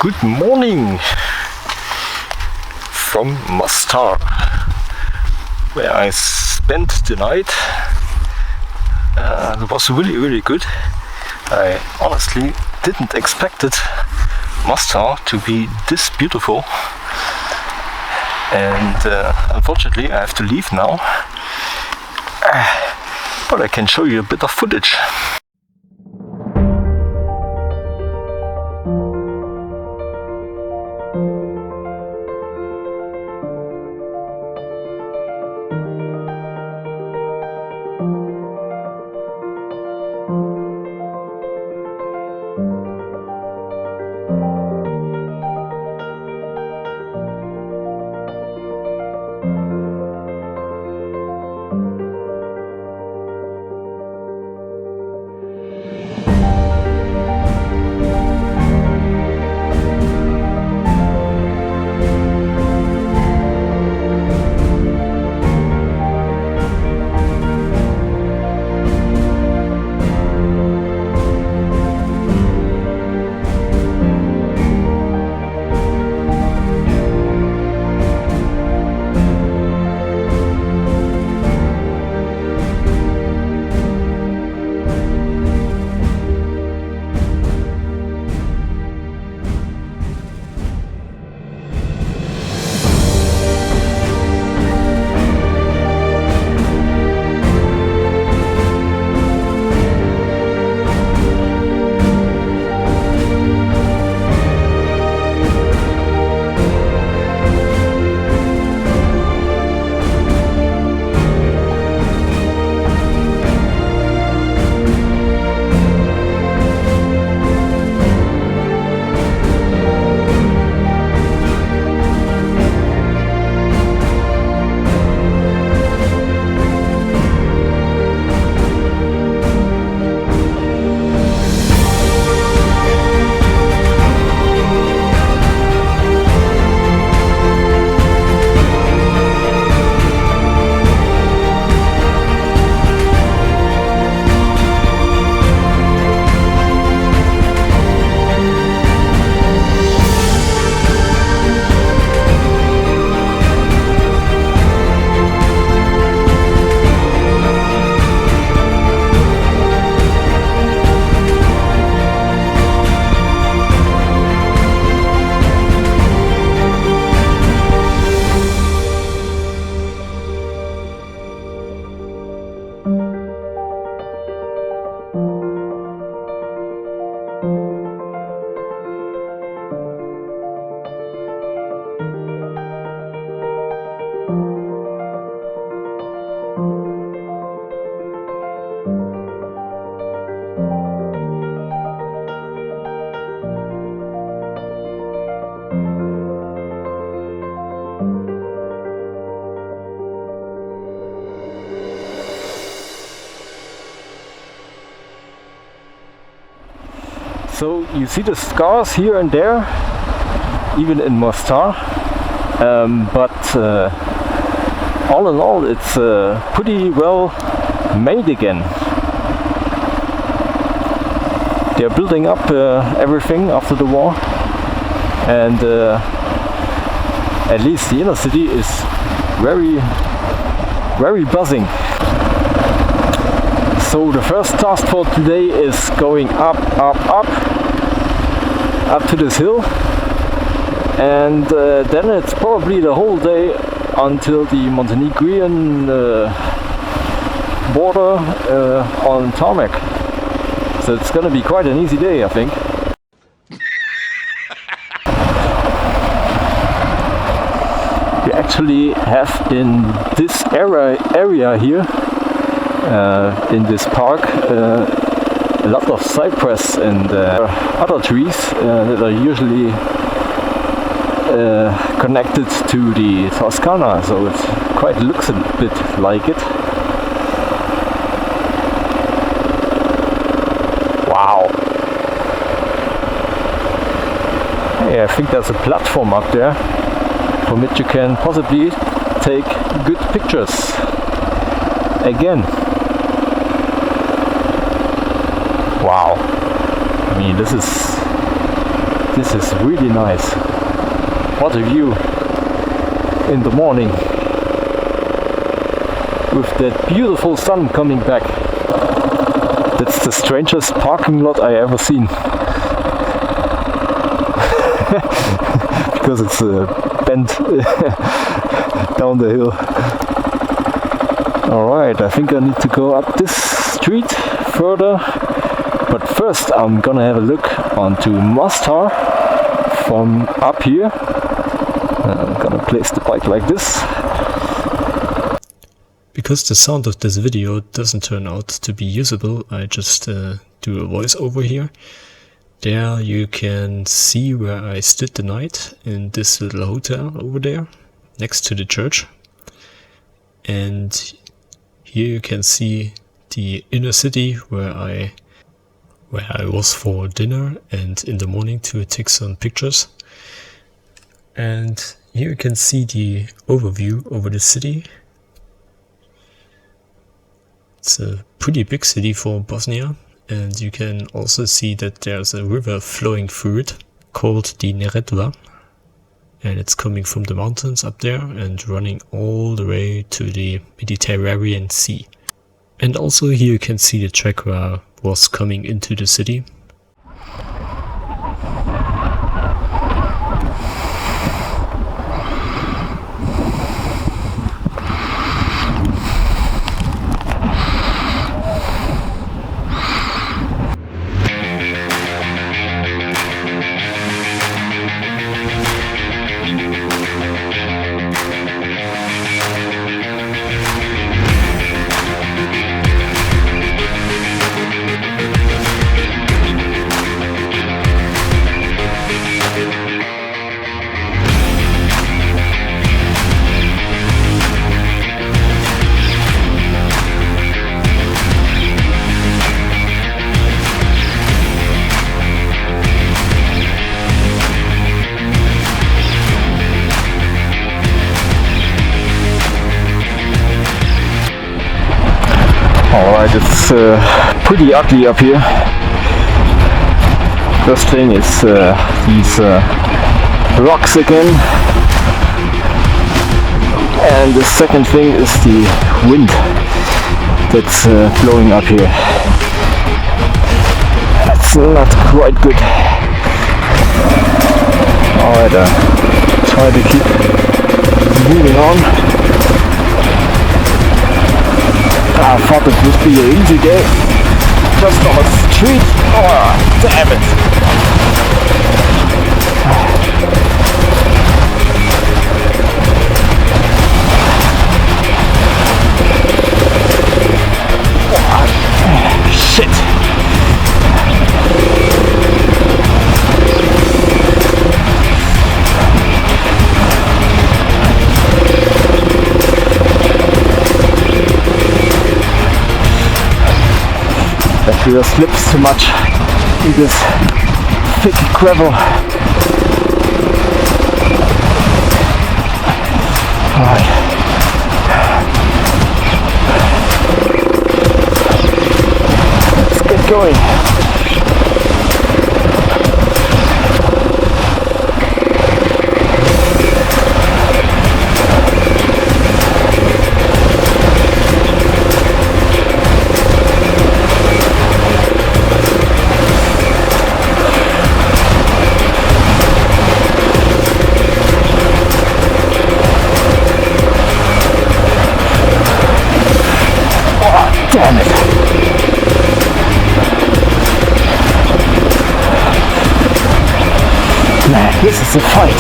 Good morning from Mostar, where I spent the night. It was really good. I honestly didn't expect it, Mostar, to be this beautiful, and unfortunately I have to leave now, but I can show you a bit of footage. So you see the scars here and there, even in Mostar, but all in all it's pretty well made again. They're building up everything after the war, and at least the inner city is very buzzing. So the first task for today is going up to this hill, and then it's probably the whole day until the Montenegrin border on tarmac. So it's gonna be quite an easy day, I think. We actually have in this area here, in this park, a lot of cypress and other trees that are usually connected to the Toscana, so it quite looks a bit like it. Wow! Hey, I think there's a platform up there from which you can possibly take good pictures again. Wow! I mean, this This is really nice. What a view in the morning with that beautiful sun coming back. That's the strangest parking lot I ever seen. Because it's bent down the hill. Alright, I think I need to go up this street further. But first I'm gonna have a look onto Mostar from up here. I'm gonna place the bike like this. Because the sound of this video doesn't turn out to be usable, I just do a voiceover here. There you can see where I stood the night in this little hotel over there, next to the church. And here you can see the inner city where I was for dinner and in the morning to take some pictures. And here you can see the overview over the city. It's a pretty big city for Bosnia, and you can also see that there's a river flowing through it called the Neretva, and it's coming from the mountains up there and running all the way to the Mediterranean Sea. And also here you can see the track where I was coming into the city. Alright, it's pretty ugly up here. First thing is these rocks again, and the second thing is the wind that's blowing up here. That's not quite good. Alright, try to keep moving on. I thought it would be an easy day, just on a street. Oh, damn it! Oh, shit! That wheel slips too much in this thick gravel. Alright. Let's get going. Damn it! Man, this is a fight.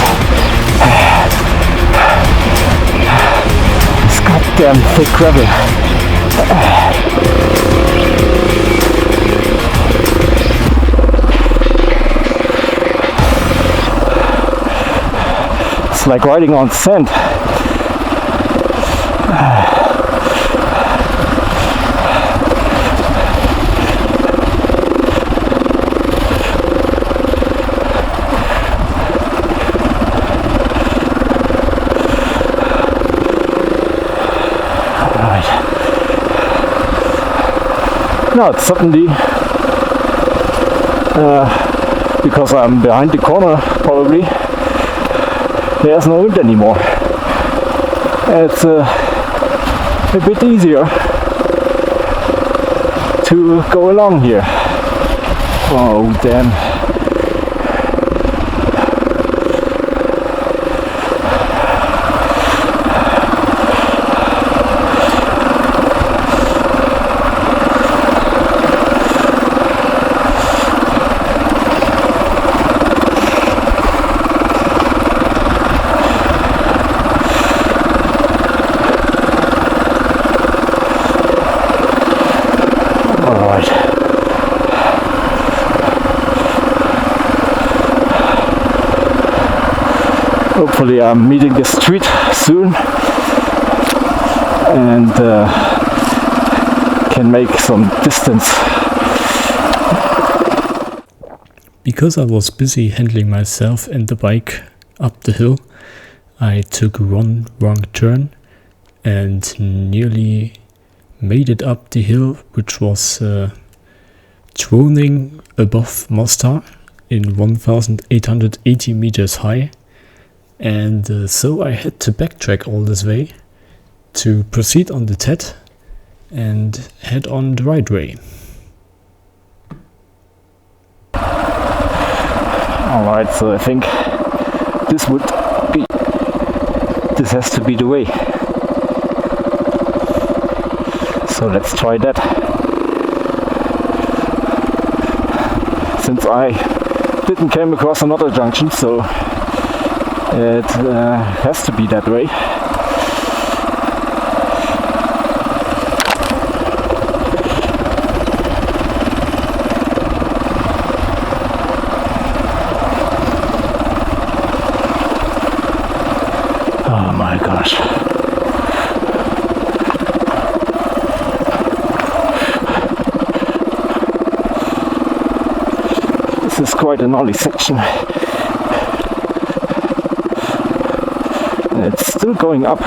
This goddamn thick gravel. It's like riding on sand. Now it's suddenly because I'm behind the corner probably. There's no wind anymore. It's a bit easier to go along here. Oh damn. Hopefully I'm meeting the street soon and can make some distance. Because I was busy handling myself and the bike up the hill, I took one wrong turn and nearly made it up the hill, which was throning above Mostar in 1880 meters high. And so I had to backtrack all this way to proceed on the TET and head on the right way. Alright, so I think this has to be the way. So let's try that. Since I didn't came across another junction, so it has to be that way. Oh my gosh. This is quite a gnarly section. It's still going up.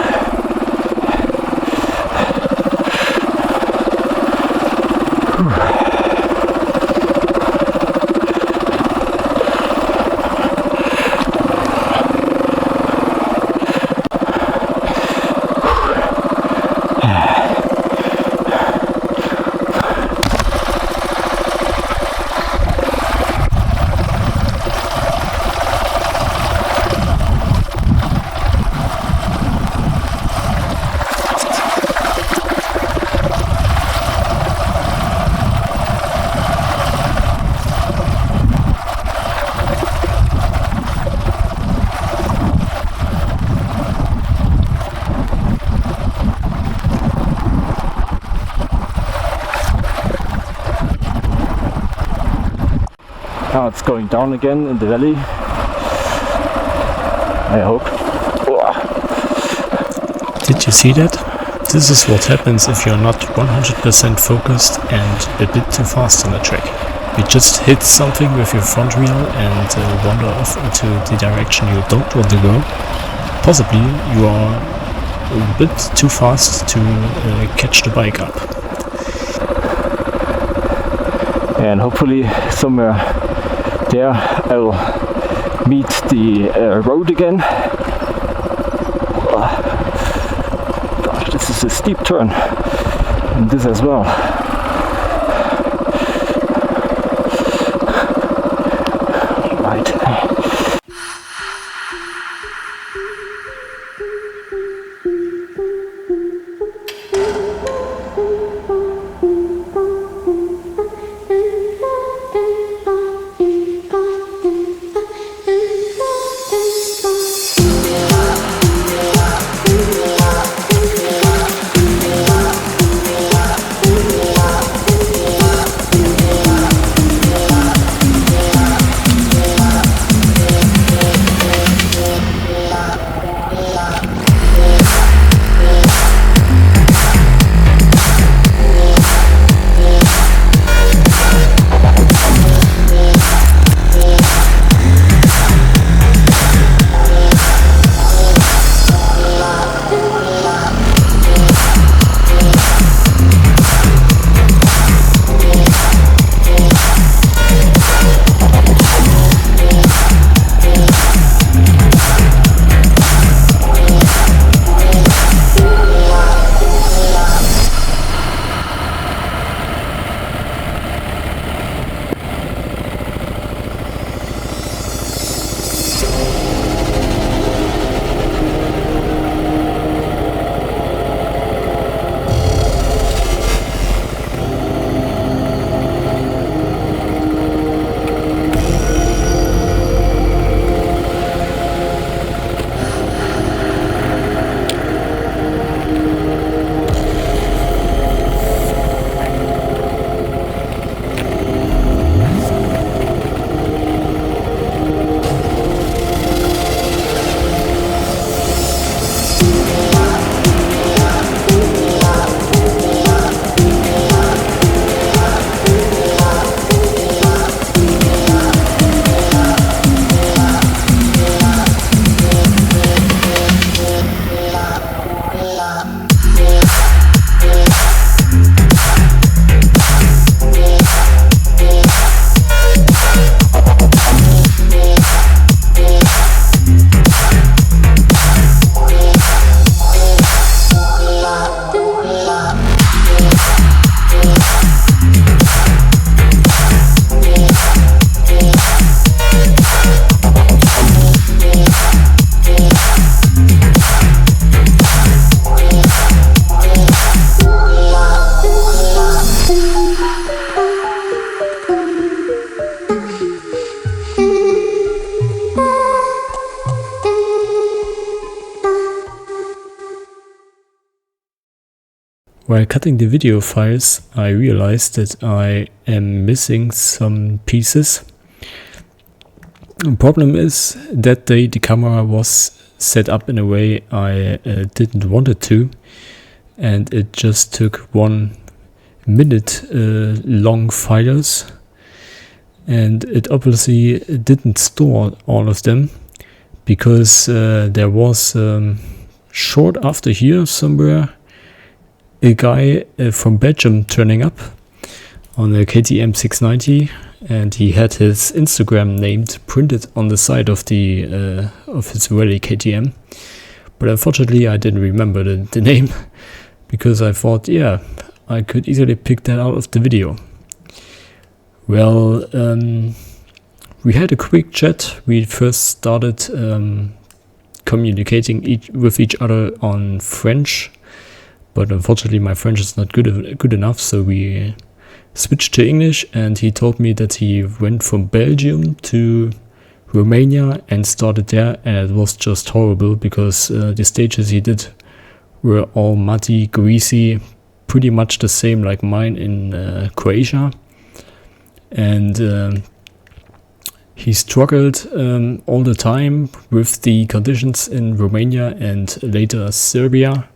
Now it's going down again in the valley. I hope. Did you see that? This is what happens if you're not 100% focused and a bit too fast on the track. You just hit something with your front wheel and wander off into the direction you don't want to go. Possibly you are a bit too fast to catch the bike up. And hopefully somewhere there I'll meet the road again. Gosh, this is a steep turn, and this as well. Right. While cutting the video files, I realized that I am missing some pieces. The problem is that day the camera was set up in a way I didn't want it to, and it just took 1 minute long files, and it obviously didn't store all of them, because there was short after here somewhere a guy from Belgium turning up on a KTM 690, and he had his Instagram name printed on the side of the of his rally KTM, but unfortunately I didn't remember the name, because I thought, yeah, I could easily pick that out of the video. Well, we had a quick chat. We first started communicating with each other on French, but unfortunately my French is not good enough, so we switched to English, and he told me that he went from Belgium to Romania and started there, and it was just horrible, because the stages he did were all muddy, greasy, pretty much the same like mine in Croatia, and he struggled all the time with the conditions in Romania and later Serbia,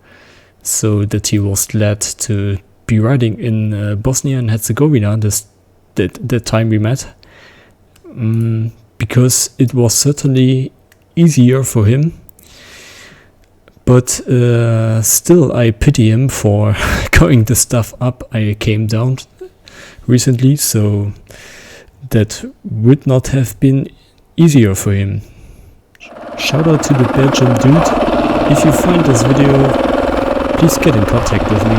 so that he was glad to be riding in Bosnia and Herzegovina that time we met, because it was certainly easier for him, but still I pity him for going the stuff up I came down recently, so that would not have been easier for him. Shout out to the Belgian dude. If you find this video, please get in contact with me.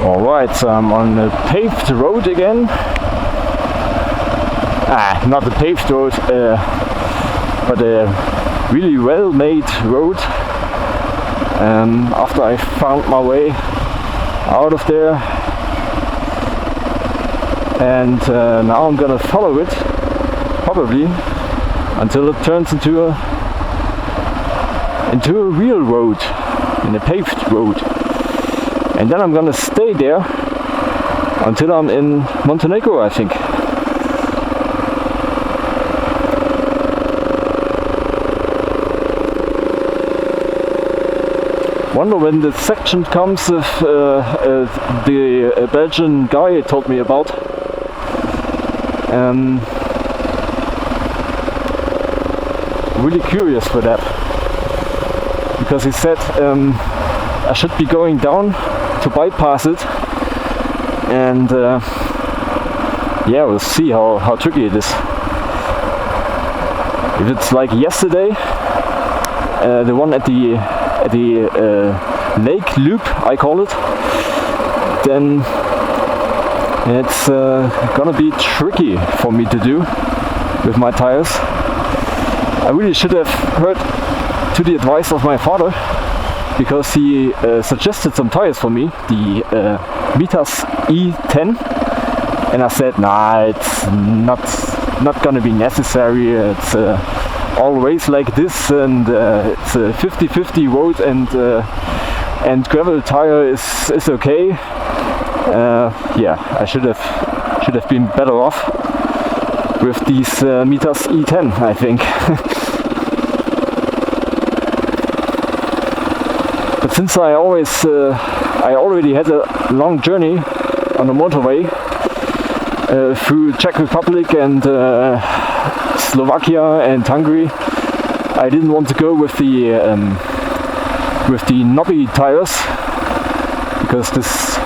Alright, I'm on a paved road again. Not a paved road, but a really well made road. After I found my way out of there, and now I'm gonna follow it, probably, until it turns into a real road, in a paved road. And then I'm gonna stay there until I'm in Montenegro, I think. Wonder when the section comes of the Belgian guy told me about. Really curious for that, because he said I should be going down to bypass it, and yeah, we'll see how tricky it is. If it's like yesterday, the one at the lake loop, I call it, then it's gonna be tricky for me to do with my tires. I really should have heard to the advice of my father, because he suggested some tires for me, the Mitas E10, and I said, nah, it's not gonna be necessary. It's always like this, and it's a 50-50 road and gravel tire is okay. Yeah, I should have been better off with these Mitas E10, I think. But since I already had a long journey on the motorway through Czech Republic and Slovakia and Hungary, I didn't want to go with the knobby tires, because this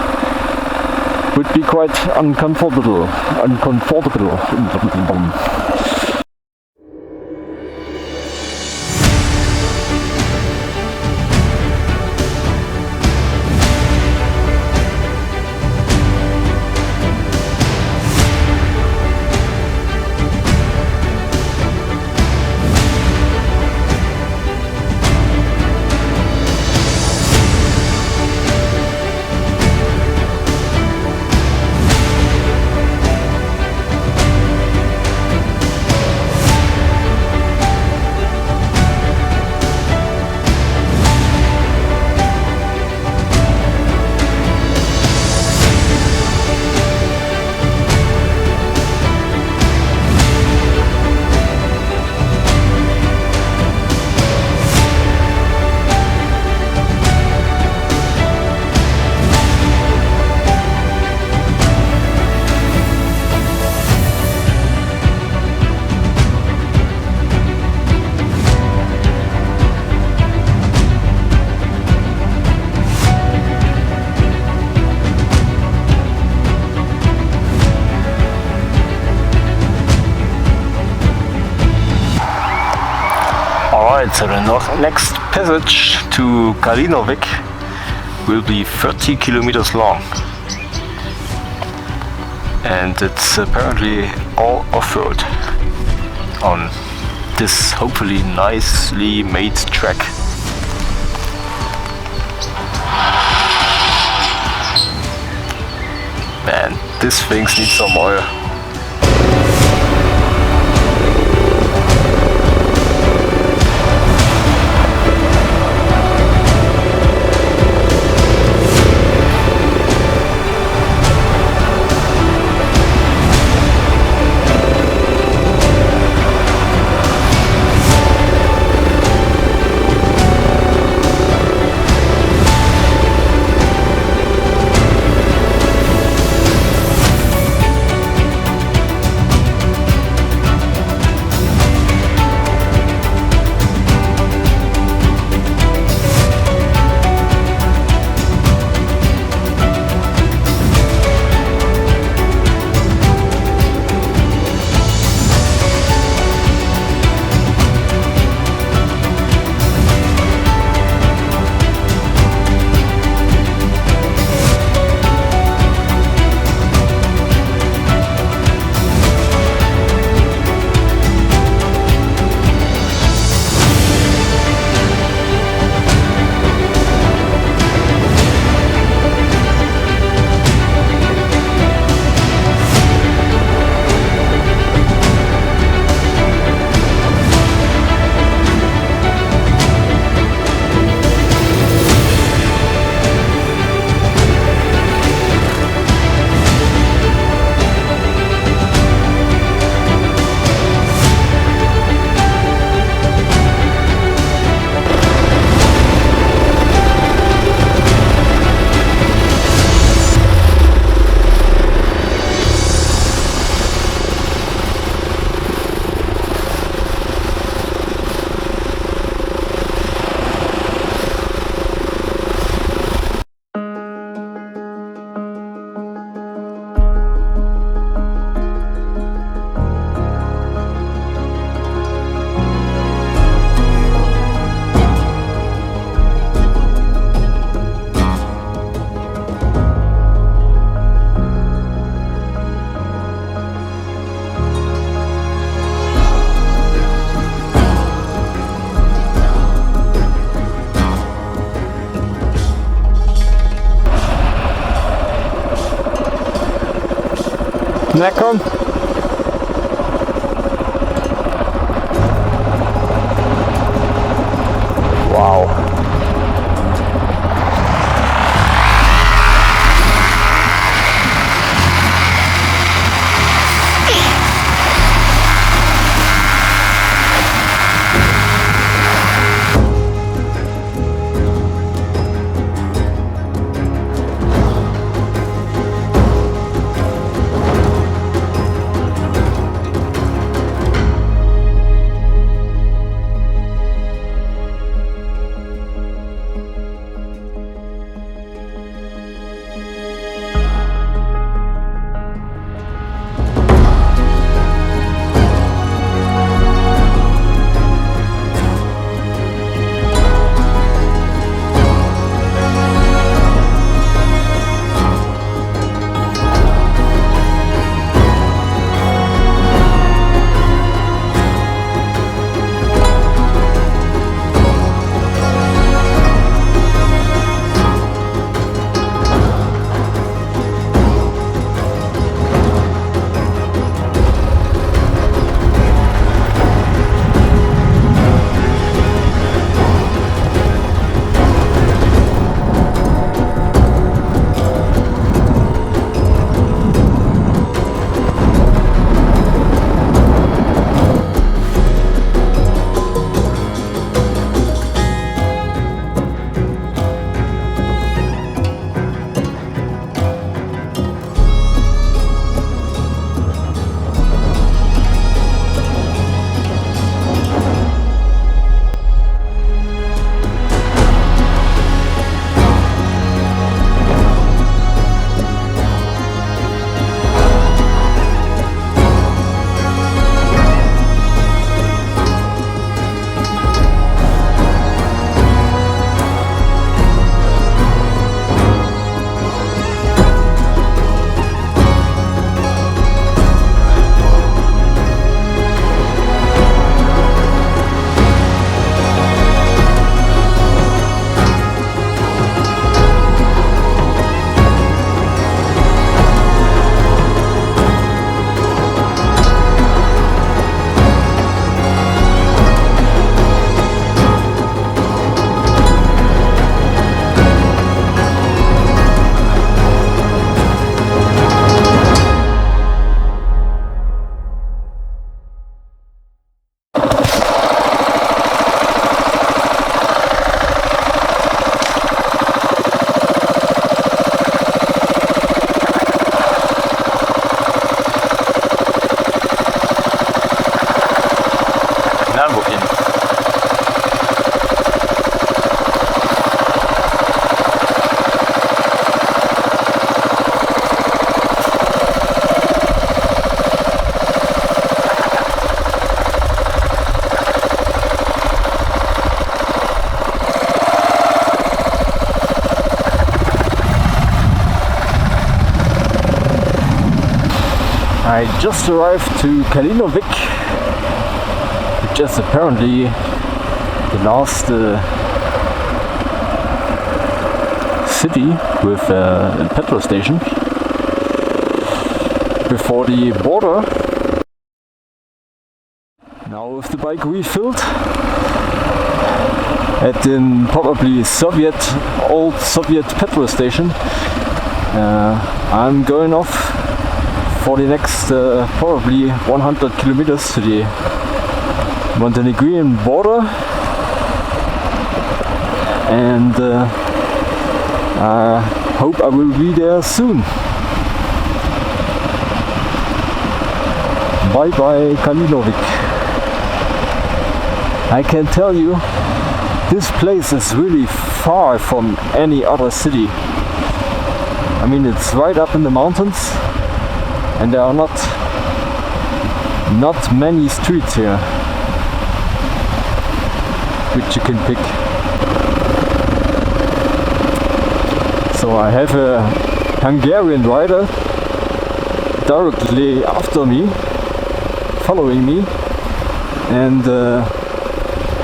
would be quite uncomfortable. So the next passage to Kalinovic will be 30 kilometers long. And it's apparently all off-road on this hopefully nicely made track. Man, these things need some oil. Na komm! Wow! I just arrived to Kalinovic, which is apparently the last city with a petrol station before the border. Now with the bike refilled at the probably old Soviet petrol station, I'm going off for the next probably 100 kilometers to the Montenegrin border, and I hope I will be there soon. Bye bye Kalinovic. I can tell you, this place is really far from any other city. I mean, it's right up in the mountains, and there are not many streets here which you can pick. So I have a Hungarian rider directly after me, following me, and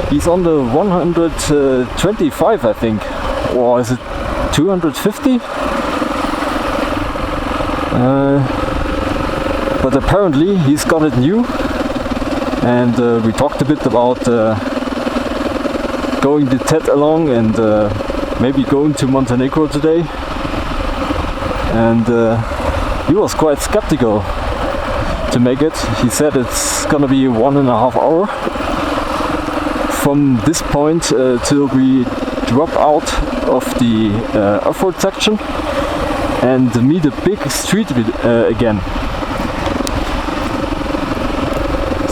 he's on the 125, I think, or is it 250? But apparently he's got it new, and we talked a bit about going the TET along and maybe going to Montenegro today, and he was quite skeptical to make it. He said it's gonna be 1.5 hours from this point till we drop out of the off-road section and meet a big street again.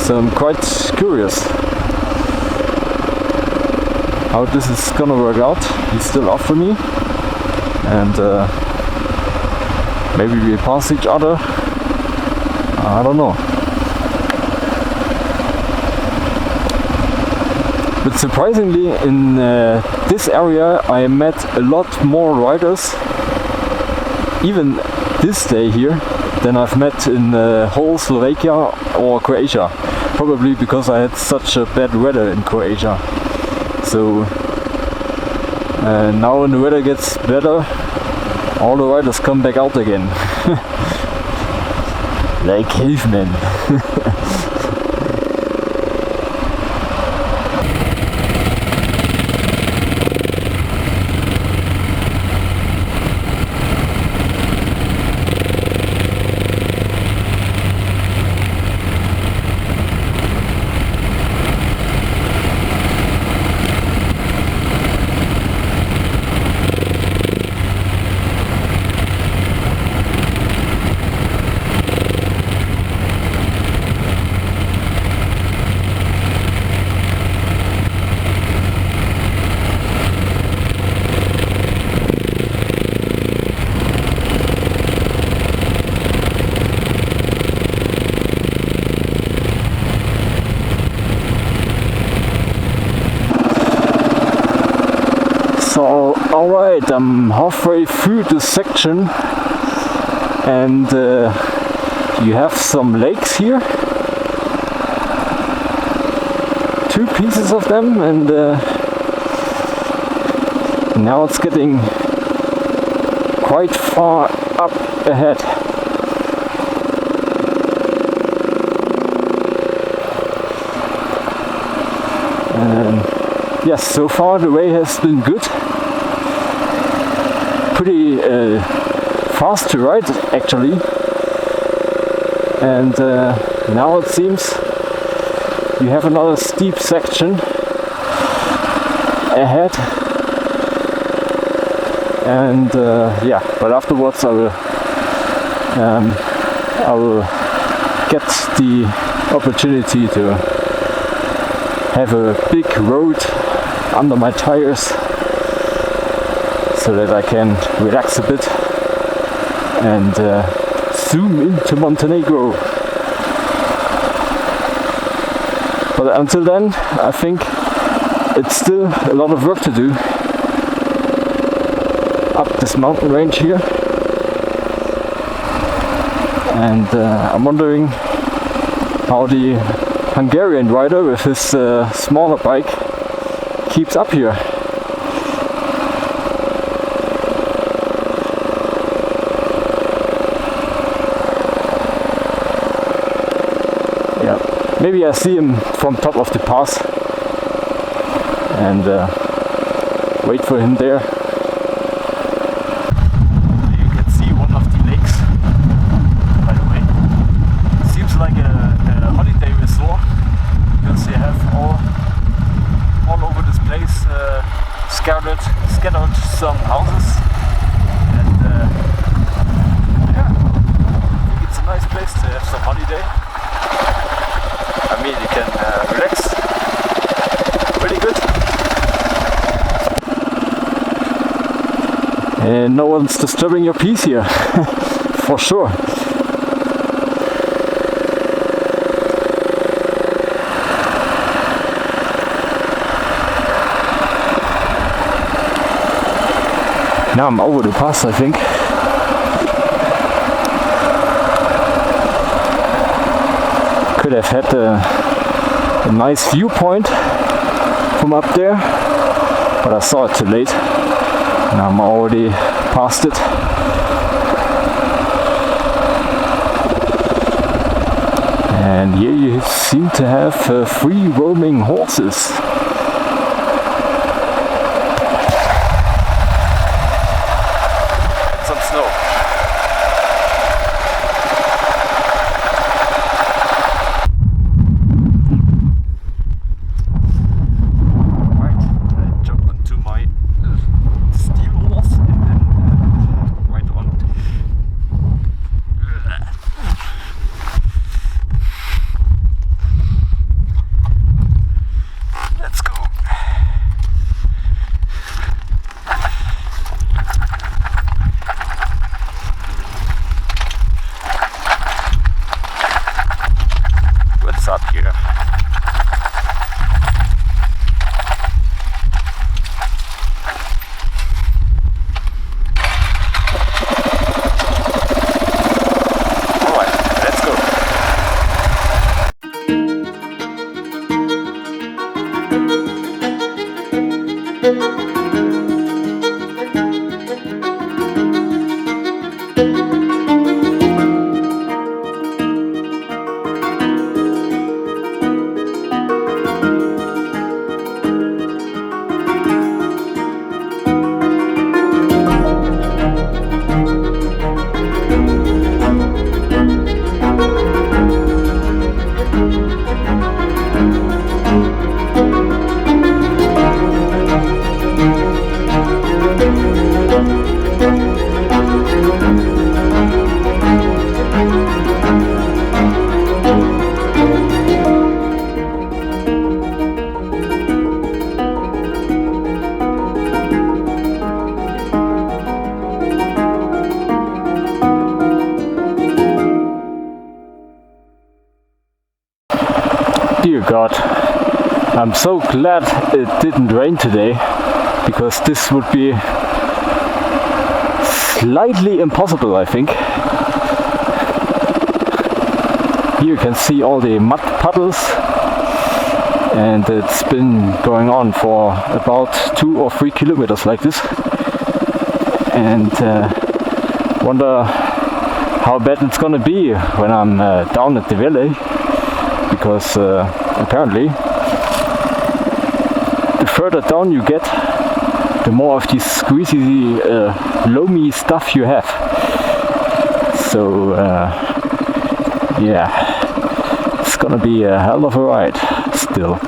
So I'm quite curious how this is gonna work out. He's still after me, and maybe we pass each other. I don't know. But surprisingly, in this area I met a lot more riders, even this day here, than I've met in whole Slovakia or Croatia. Probably because I had such a bad weather in Croatia. So now when the weather gets better, all the riders come back out again. Like cavemen. So, alright, I'm halfway through the section, and you have some lakes here. 2 pieces of them, and now it's getting quite far up ahead. And yes, so far the way has been good. Pretty fast to ride actually, and now it seems you have another steep section ahead, and yeah, but afterwards I will get the opportunity to have a big road under my tires, so that I can relax a bit and zoom into Montenegro. But until then, I think it's still a lot of work to do up this mountain range here, and I'm wondering how the Hungarian rider with his smaller bike keeps up here. Yeah, maybe I see him from top of the pass and wait for him there. You can see one of the lakes, by the way. Seems like a holiday resort, because you have all over this place scattered some houses, and yeah, I think it's a nice place to have some holiday. I mean, you can relax really good. And no one's disturbing your peace here, for sure. Now I'm over the pass, I think. Could have had a nice viewpoint from up there, but I saw it too late. Now I'm already past it. And here you seem to have free roaming horses. And some snow. Up here. Alright, let's go. Dear God, I'm so glad it didn't rain today, because this would be slightly impossible, I think. Here you can see all the mud puddles, and it's been going on for about 2 or 3 kilometers like this, and wonder how bad it's gonna be when I'm down at the valley. Because apparently the further down you get, the more of this squeezy, loamy stuff you have. So yeah, it's gonna be a hell of a ride still,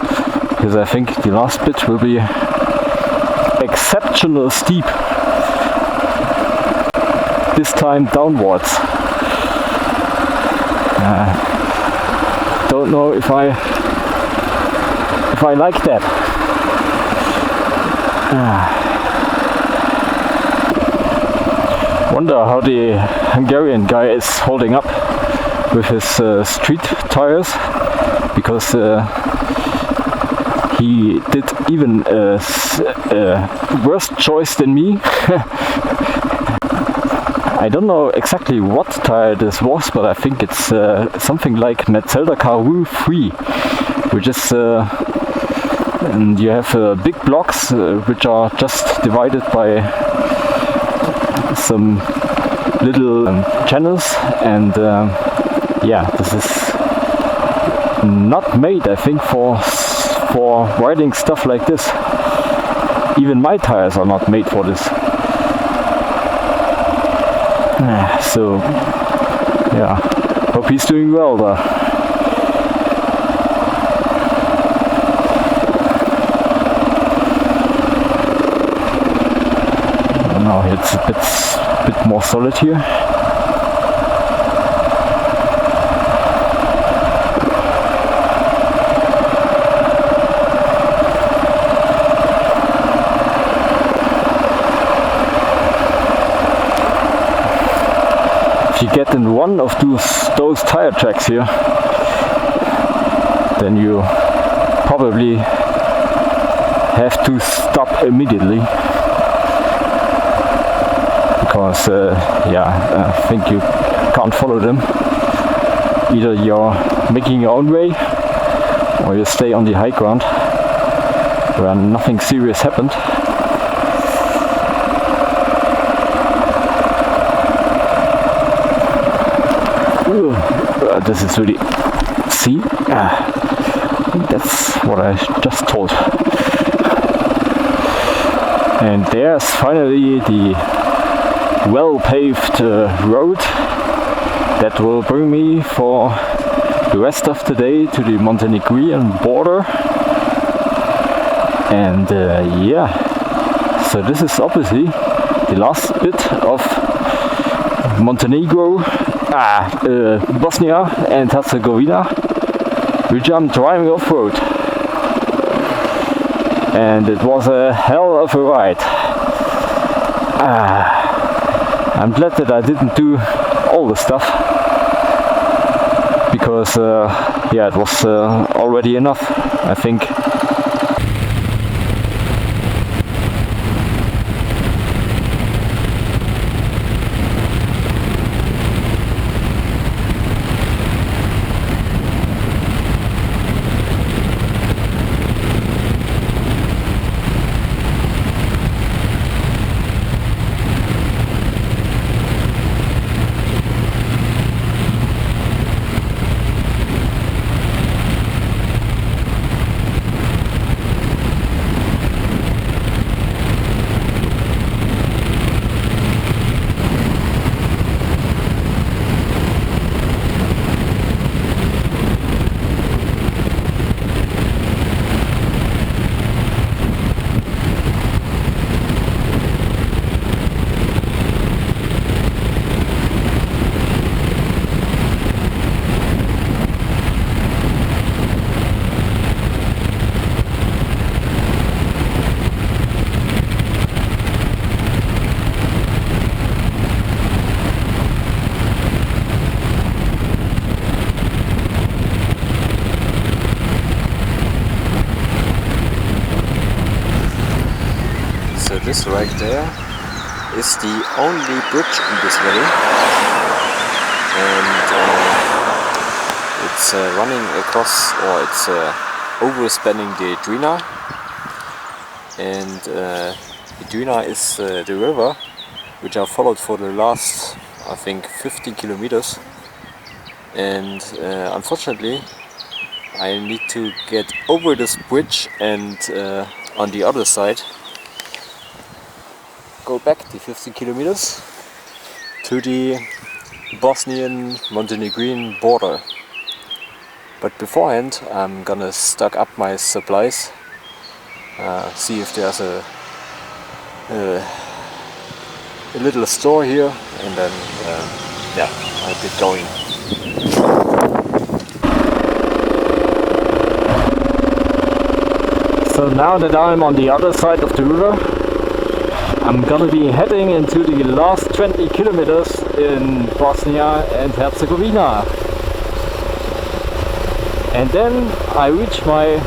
because I think the last bit will be exceptional steep, this time downwards. Don't know if I like that. Wonder how the Hungarian guy is holding up with his street tires, because he did even a worse choice than me. I don't know exactly what tire this was, but I think it's something like Metzelder Karoo 3, which is and you have big blocks which are just divided by some little channels, and yeah, this is not made, I think, for riding stuff like this. Even my tires are not made for this. So yeah, hope he's doing well there. Now it's a bit more solid here. If you get in one of those tire tracks here, then you probably have to stop immediately, because yeah, I think you can't follow them. Either you're making your own way, or you stay on the high ground where nothing serious happened. This is really, see, that's what I just told. And there's finally the well-paved road that will bring me for the rest of the day to the Montenegrin border. And yeah, so this is obviously the last bit of Montenegro, Bosnia and Herzegovina, which I'm driving off-road. And it was a hell of a ride. I'm glad that I didn't do all the stuff, because yeah, it was already enough, I think. So this right there is the only bridge in this valley, and it's running across, or it's overspanning the Drina, and the Drina is the river which I followed for the last, I think, 15 kilometers, and unfortunately I need to get over this bridge and on the other side go back the 15 kilometers to the Bosnian Montenegrin border. But beforehand I'm gonna stock up my supplies, see if there's a little store here, and then yeah, I'll get going. So now that I'm on the other side of the river, I'm gonna be heading into the last 20 kilometers in Bosnia and Herzegovina. And then I reach my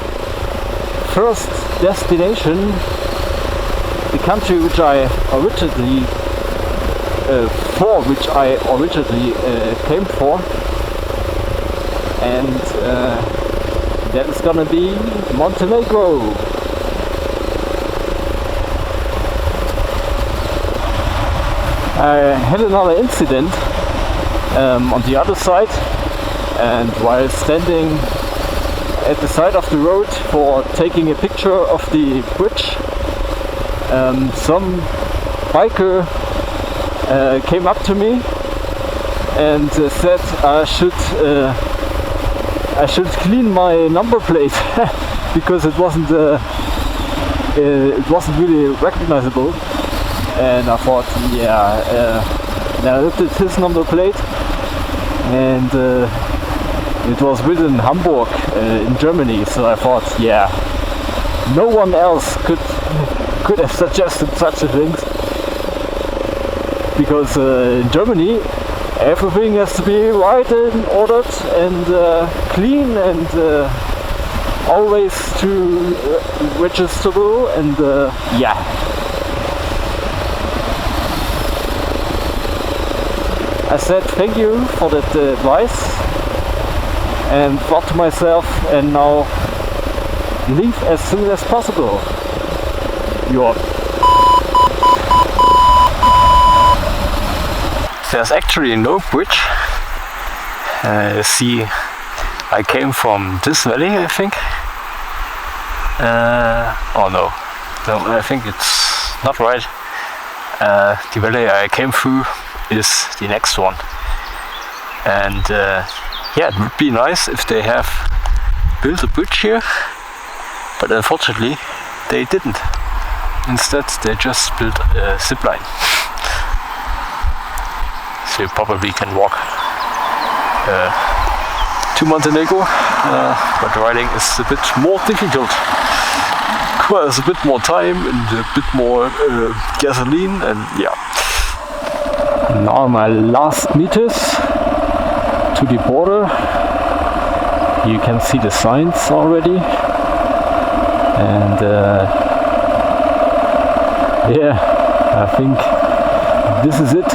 first destination, the country which I originally 4, which I originally came for, and that is gonna be Montenegro. I had another incident on the other side, and while standing at the side of the road for taking a picture of the bridge, some biker came up to me and said I should clean my number plate because it wasn't really recognizable. And I thought, then I looked at his number plate, and it was written Hamburg in Germany. So I thought, no one else could have suggested such a thing, because in Germany everything has to be right and ordered and clean and always to registerable and I said thank you for that advice and thought to myself, and now leave as soon as possible. There's actually no bridge. See, I came from this valley, I think. Oh no, I think it's not right. The valley I came through is the next one, and it would be nice if they have built a bridge here, but unfortunately they didn't. Instead they just built a zip line, so you probably can walk to Montenegro, but riding is a bit more difficult. Requires a bit more time and a bit more gasoline, and Now my last meters to the border. You can see the signs already, and I think this is it.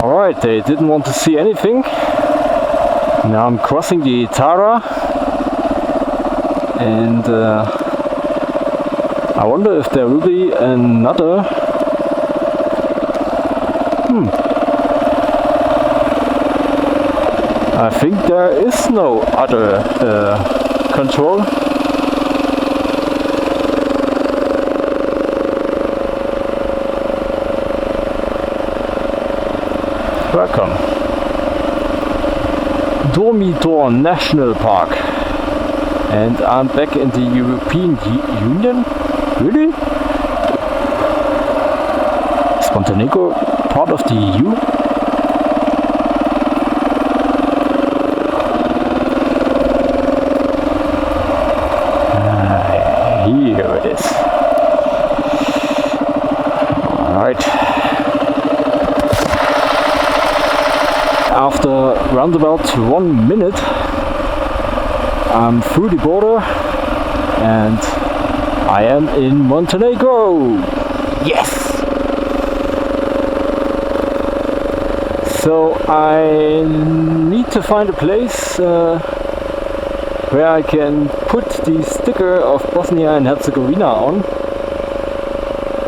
Alright, they didn't want to see anything. Now I'm crossing the Tara, and I wonder if there will be another. I think there is no other control. Welcome. Dormidor National Park. And I'm back in the European Union? Really? Is Montenegro part of the EU? Here it is. Alright. After roundabout 1 minute, I'm through the border and I am in Montenegro. Yes! So I need to find a place where I can put the sticker of Bosnia and Herzegovina on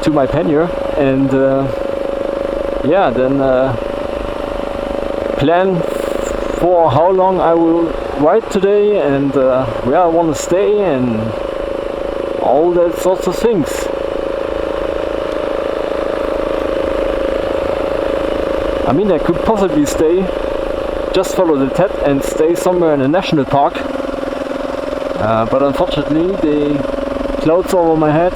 to my pannier, and then plan for how long I will ride today and where I want to stay and all that sorts of things. I mean, I could possibly stay, just follow the TET and stay somewhere in a national park, but unfortunately the clouds over my head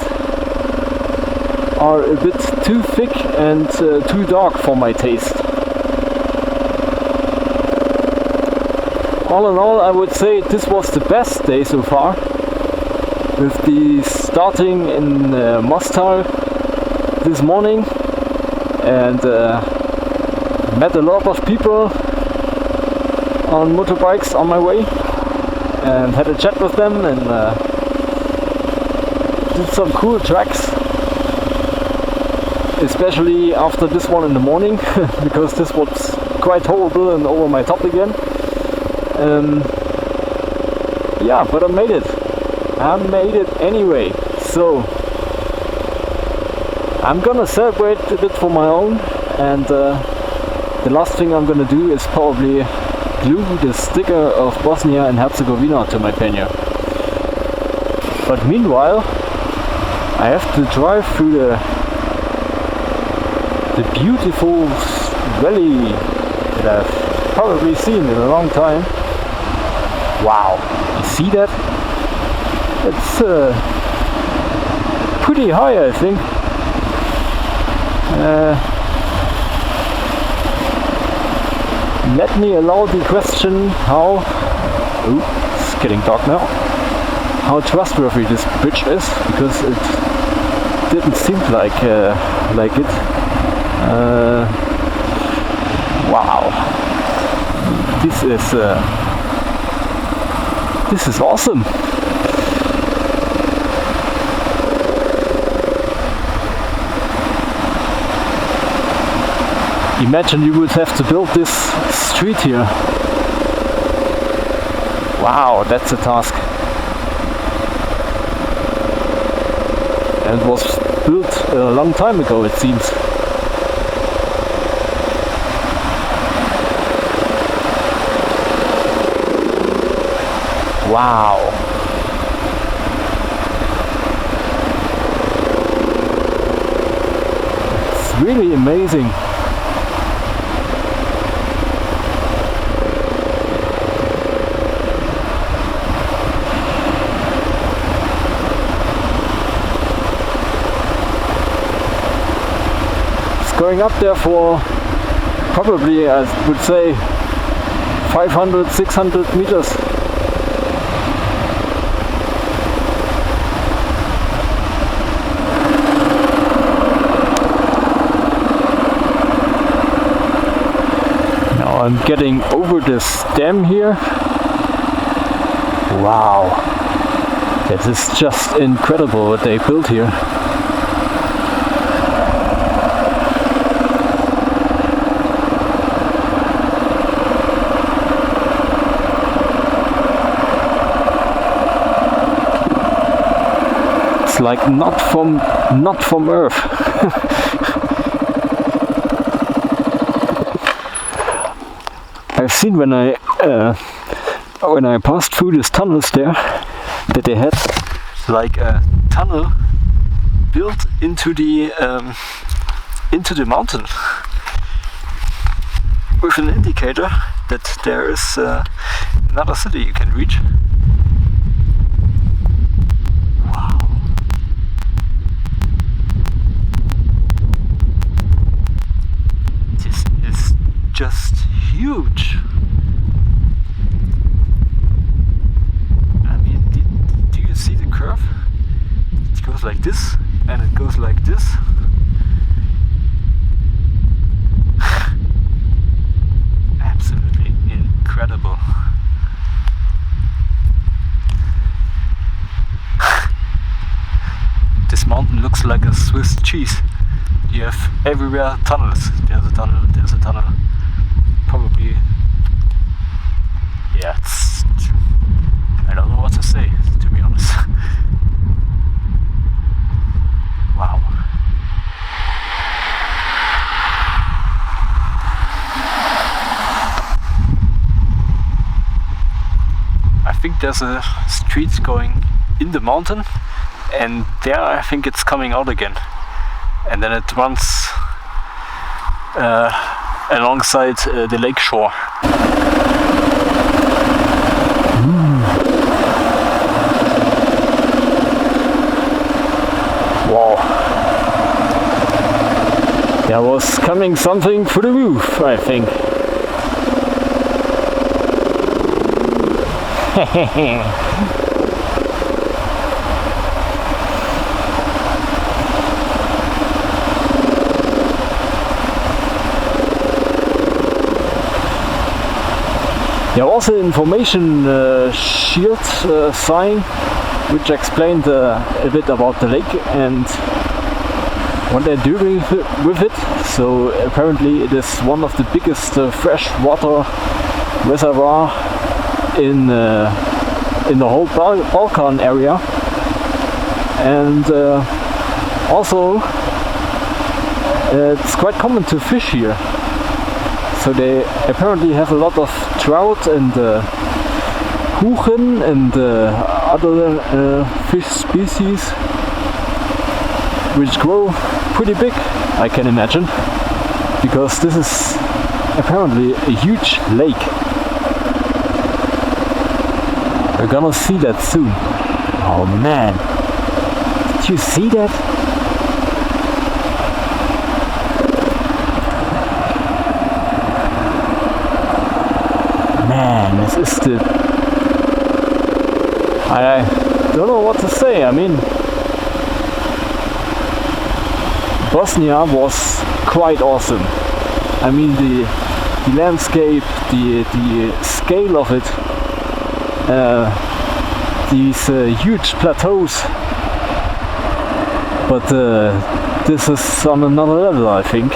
are a bit too thick and too dark for my taste. All in all, I would say this was the best day so far, with the starting in Mostar this morning, and met a lot of people on motorbikes on my way, and had a chat with them, and did some cool tracks, especially after this one in the morning, because this was quite horrible and over my top again. Yeah, but I made it. I made it anyway. So I'm gonna celebrate a bit for my own, and the last thing I'm gonna do is probably glue the sticker of Bosnia and Herzegovina to my pannier. But meanwhile, I have to drive through the beautiful valley that I've probably seen in a long time. Wow, you see that? It's pretty high, I think. Let me allow the question how... Oh, it's getting dark now. How trustworthy this bridge is, because it didn't seem like it. Wow, this is awesome. Imagine you would have to build this street here. Wow, that's a task. And it was built a long time ago, it seems. Wow. It's really amazing. Going up there for probably, I would say, 500, 600 meters. Now I'm getting over this dam here. Wow, this is just incredible what they built here. Like not from Earth. I've seen when I passed through these tunnels there, that they had like a tunnel built into the mountain with an indicator that there is another city you can reach. Just huge. I mean, do you see the curve? It goes like this, and it goes like this. Absolutely incredible. This mountain looks like a Swiss cheese. You have everywhere tunnels. There's a tunnel, there's a tunnel. Probably, yeah, I don't know what to say, to be honest. Wow. I think there's a street going in the mountain, and there I think it's coming out again. And then it runs alongside the lake shore. Wow. There was coming something through the roof, I think. There was an information shield sign which explained a bit about the lake and what they're doing with it. So apparently it is one of the biggest freshwater reservoir in the whole Balkan area, and also it's quite common to fish here. So they apparently have a lot of trout and huchen and other fish species which grow pretty big, I can imagine, because this is apparently a huge lake. We're gonna see that soon. Oh man, did you see that? Man, this is the... I don't know what to say. I mean, Bosnia was quite awesome. I mean, the landscape, the scale of it, these huge plateaus. But this is on another level, I think.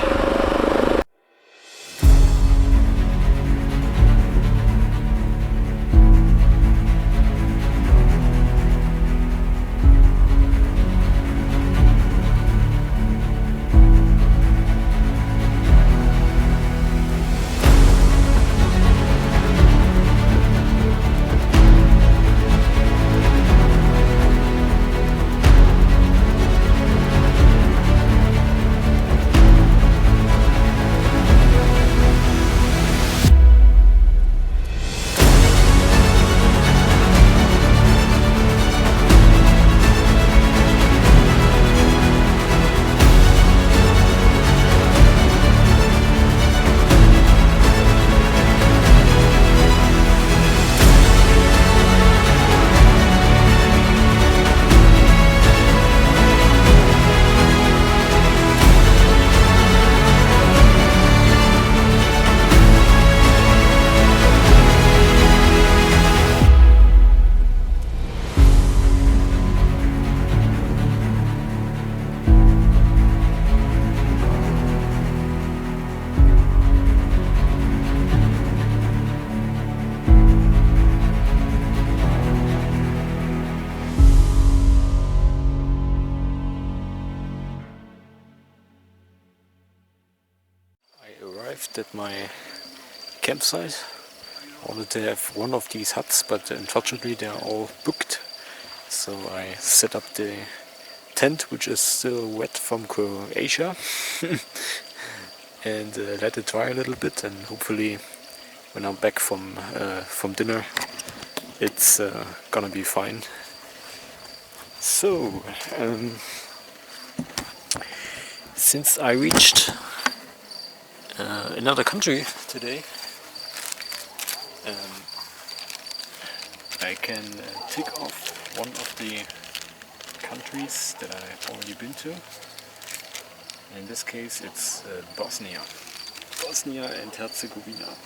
At my campsite. I wanted to have one of these huts, but unfortunately they are all booked. So I set up the tent, which is still wet from Croatia, and let it dry a little bit, and hopefully when I'm back from dinner it's gonna be fine. So since I reached another country today, I can tick off one of the countries that I've already been to. In this case it's Bosnia and Herzegovina,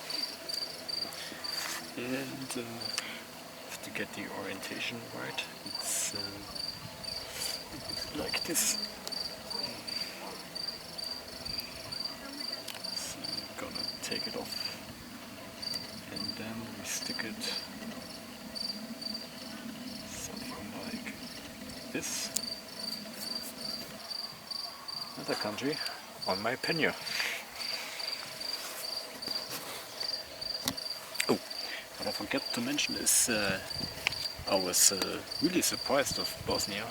and to get the orientation right, it's like this. Gonna take it off, and then we stick it something like this. Another country on my pannier. Oh, what I forgot to mention is I was really surprised of Bosnia,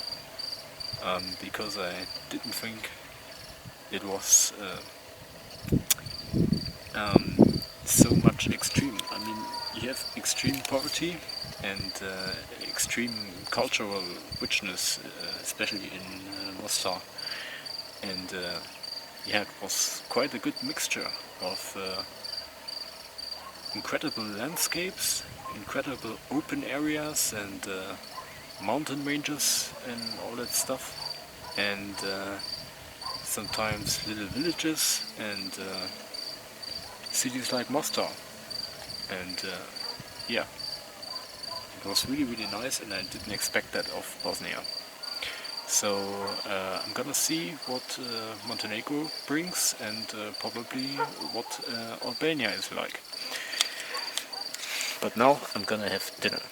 because I didn't think it was so much extreme. I mean, you have extreme poverty and extreme cultural richness, especially in Mostar, and yeah, it was quite a good mixture of incredible landscapes, incredible open areas and mountain ranges and all that stuff, and sometimes little villages and cities like Mostar. And yeah, it was really nice, and I didn't expect that of Bosnia. So I'm gonna see what Montenegro brings, and probably what Albania is like. But now I'm gonna have dinner.